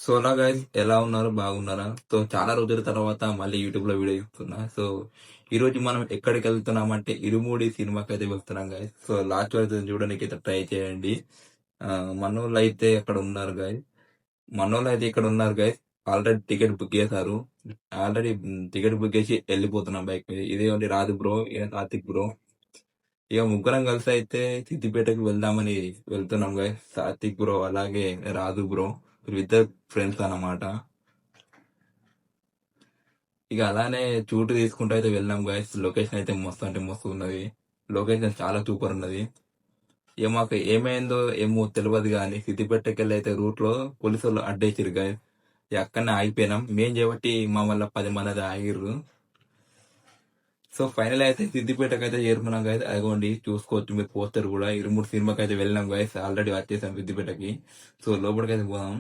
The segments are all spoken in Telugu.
సోలా గైస్ ఎలా ఉన్నారు, బాగున్నారా? సో చాలా రోజుల తర్వాత మళ్ళీ యూట్యూబ్ లో వీడియో ఇస్తున్నా. సో ఈ రోజు మనం ఎక్కడికి వెళ్తున్నామంటే ఇరుమూడి సినిమాకి అయితే వెళ్తున్నాం గైస్. సో లాస్ట్ వరకు చూడడానికి అయితే ట్రై చేయండి. ఆ, మనోళ్ళు అయితే అక్కడ ఉన్నారు గైస్. మనోళ్ళు అయితే ఇక్కడ ఉన్నారు గైస్. ఆల్రెడీ టికెట్ బుక్ చేశారు. ఆల్రెడీ టికెట్ బుక్ చేసి వెళ్ళిపోతున్నాం బైక్ మీద. ఇదేంటి రాదు బ్రో, ఈయన కార్తిక్ బ్రో. ఇక ముగ్గురం కలిసి అయితే సిద్దిపేటకి వెళ్దామని వెళ్తున్నాం గైస్. కార్తిక్ బ్రో అలాగే రాదు బ్రో, వీళ్ళిద్దరు ఫ్రెండ్స్ అన్నమాట. ఇక అలానే చూటు తీసుకుంటూ అయితే వెళ్ళాం గైస్. లొకేషన్ అయితే మస్తు అంటే మస్తు ఉన్నది. లొకేషన్ చాలా సూపర్ ఉన్నది. ఇక మాకు ఏమైందో ఏమో తెలియదు కానీ సిద్దిపేటకి వెళ్ళి అయితే రూట్ లో పోలీసు వాళ్ళు అడ్డేసారు గైస్. ఇక అక్కడనే ఆగిపోయినాం. మేం చేయబట్టి మా వల్ల 10 మంది అయితే ఆగిర్రు. సో ఫైనల్ అయితే సిద్దిపేటకి అయితే చేరుకున్నాం గైస్. అదిగోండి చూసుకోవచ్చు మీరు పోస్టర్ కూడా. 23 సినిమాకి అయితే వెళ్ళాం గైస్. ఆల్రెడీ వచ్చేసాం సిద్దిపేటకి. సో లోపలికి అయితే పోదాం.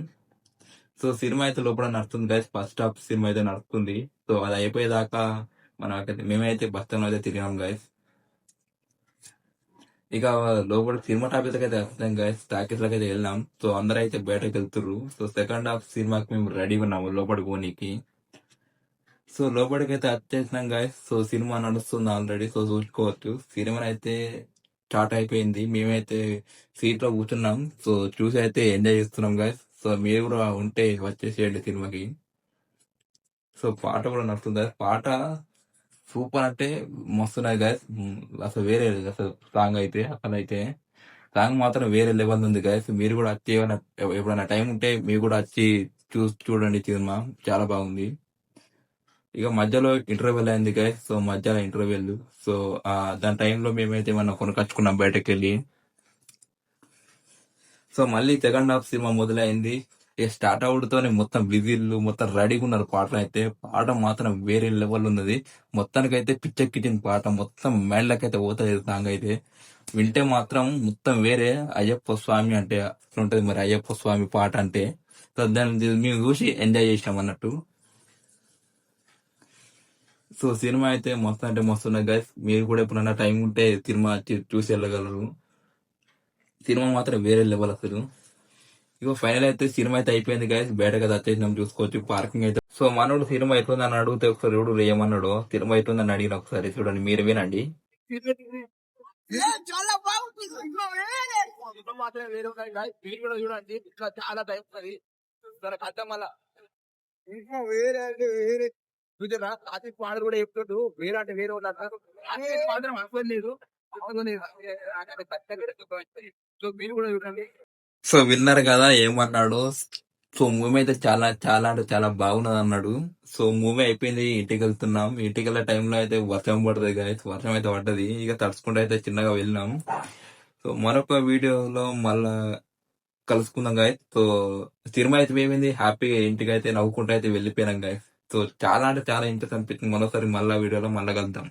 సో సినిమా అయితే లోపల నడుస్తుంది గైస్. ఫస్ట్ హాఫ్ సినిమా అయితే నడుస్తుంది. సో అది అయిపోయేదాకా మనకైతే మేమైతే బస్ స్టాండ్ అయితే తిరిగాం గైస్. ఇక లోపల సినిమా టాకీస్ అయితే వస్తాం గైస్. టాకీస్ లకి అయితే వెళ్ళాం. సో అందరూ అయితే బయటకు వెళ్తుర్రు. సో సెకండ్ హాఫ్ సినిమాకి మేము రెడీగా ఉన్నాము లోపలికి పోనీకి. సో లోపలికి అయితే వచ్చేసినాం గైస్. సో సినిమా నడుస్తుంది ఆల్రెడీ. సో చూసుకోవచ్చు సినిమా అయితే స్టార్ట్ అయిపోయింది. మేమైతే సీట్ లో కూర్చున్నాం. సో చూసి అయితే ఎంజాయ్ చేస్తున్నాం గైస్. సో మీరు కూడా ఉంటే వచ్చేసేయండి సినిమాకి. సో పాట కూడా నడుస్తుంది. పాట సూపర్ అంటే మస్తున్నది గైస్. అసలు వేరే అసలు సాంగ్ అయితే అసలైతే సాంగ్ మాత్రం వేరే లెవెల్ ఉంది గైస్. మీరు కూడా వచ్చి ఎప్పుడైనా టైం ఉంటే మీరు కూడా వచ్చి చూడండి సినిమా. చాలా బాగుంది. ఇక మధ్యలో ఇంటర్వెల్ అయింది గైస్. సో మధ్యలో ఇంటర్వెల్. సో దాని టైంలో మేమైతే ఏమన్నా కొనుకొచ్చుకున్నాం బయటకు వెళ్ళి. సో మళ్ళీ సెకండ్ హాఫ్ సినిమా మొదలైంది. ఇక స్టార్ట్ అవుడుతోనే మొత్తం విజిల్లు మొత్తం రెడీగా ఉన్నారు. పాటలు అయితే పాట మాత్రం వేరే లెవెల్ ఉన్నది. మొత్తానికైతే పిచ్చెక్కిచ్చిన పాట మొత్తం మైండ్లకైతే పోతుంది సాంగ్ అయితే. వింటే మాత్రం మొత్తం వేరే అయ్యప్ప స్వామి అంటే అట్లుంటది మరి అయ్యప్ప స్వామి పాట అంటే. సో దాన్ని మేము చూసి ఎంజాయ్ చేసాం అన్నట్టు. సో సినిమా అయితే మస్తు అంటే మస్తు ఉన్నది గైస్. మీరు కూడా ఎప్పుడైనా టైం ఉంటే సినిమా చూసి వెళ్ళగలరు. సినిమా మాత్రం వేరే లెవెల్ అసలు. ఇగో ఫైనల్ అయితే సినిమా అయితే అయిపోయింది గైస్. బయటకు అయితే వచ్చేసినాం చూసుకోవచ్చు. పార్కింగ్ అయితే. సో మనోడు సినిమా అవుతుందని అడిగితే ఒకసారి చూడు ఏమన్నాడు. సినిమా అవుతుందని అడిగిన ఒకసారి చూడండి, మీరు వినండి. చాలా బాగుంటుంది. మాత్రమే వేరే ఉన్నాయి guys. మీరు కూడా చూడండి. ఇంకా చాలా టైం ఉంటుంది దానికి అర్థం మళ్ళా. ఇంకా వేరే అంటే వేరే చూసారా కార్తీక్ పాడు కూడా చెప్తాడు. వేరే అంటే వేరే ఉన్నారు మాత్రం అవ్వదు లేదు. సో మీరు కూడా చూడండి. సో విన్నారు కదా ఏమన్నాడు. సో మూవీ అయితే చాలా చాలా అంటే చాలా బాగున్నది అన్నాడు. సో మూవీ అయిపోయింది, ఇంటికి వెళ్తున్నాం. ఇంటికి వెళ్ళే టైంలో అయితే వర్షం పడుతుంది గాయస్. వర్షం అయితే పడ్డది. ఇక తడుచుకుంటూ అయితే చిన్నగా వెళ్ళినాం. సో మరొక వీడియోలో మళ్ళా కలుసుకుందాం గాయస్. సో సినిమా అయితే ఏమైంది, హ్యాపీగా ఇంటికి అయితే నవ్వుకుంటూ అయితే వెళ్ళిపోయినాం గాయస్. సో చాలా అంటే చాలా ఇంట్రెస్ట్ అనిపించింది. మరోసారి మళ్ళా వీడియోలో మళ్ళా కలుద్దాం.